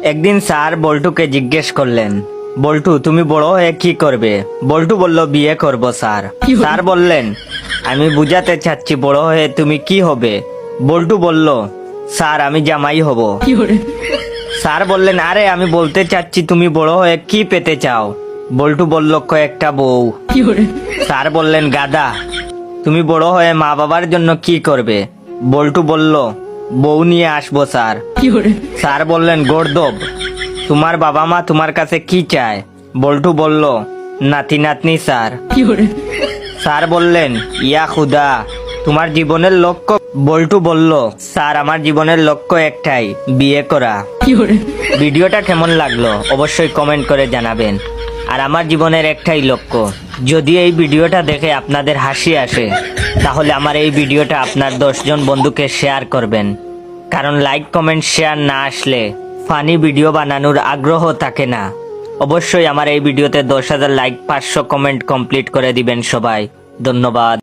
একদিন স্যার বল্টুকে জিজ্ঞেস করলেন, বল্টু তুমি বড় হয়ে কি করবে? বল্টু বলল, বিয়ে করব স্যার। স্যার বললেন, আমি বুঝাতে চাচ্ছি বড় হয়ে তুমি কি হবে? বল্টু বলল, স্যার আমি জামাই হব। স্যার বললেন, আরে আমি বলতে চাচ্ছি তুমি বড় হয়ে কি পেতে চাও? বল্টু বলল, কয়েকটা বউ। স্যার বললেন, গাধা, তুমি বড় হয়ে মা বাবার জন্য কি করবে? বল্টু বলল, বউ নিয়ে আসবো স্যার। স্যার বললেন, গর্দব, তোমার বাবা মা তোমার কাছে কি চায়? বল্টু বলল, নাতি নাতনি স্যার। স্যার বললেন, ইয়া খুদা, তোমার জীবনের লক্ষ্য? বল্টু বলল, স্যার আমার জীবনের লক্ষ্য একটাই, বিয়ে করা। ভিডিওটা কেমন লাগলো অবশ্যই কমেন্ট করে জানাবেন। আর আমার জীবনের একটাই লক্ষ্য, যদি এই ভিডিওটা দেখে আপনাদের হাসি আসে তাহলে আমার এই ভিডিওটা আপনার 10 জন বন্ধুকে শেয়ার করবেন, কারণ লাইক কমেন্ট শেয়ার না আসলে ফানি ভিডিও বানানোর আগ্রহ থাকে না। অবশ্যই আমার এই ভিডিওতে 10,000 লাইক 500 কমেন্ট কমপ্লিট করে দিবেন সবাই। ধন্যবাদ।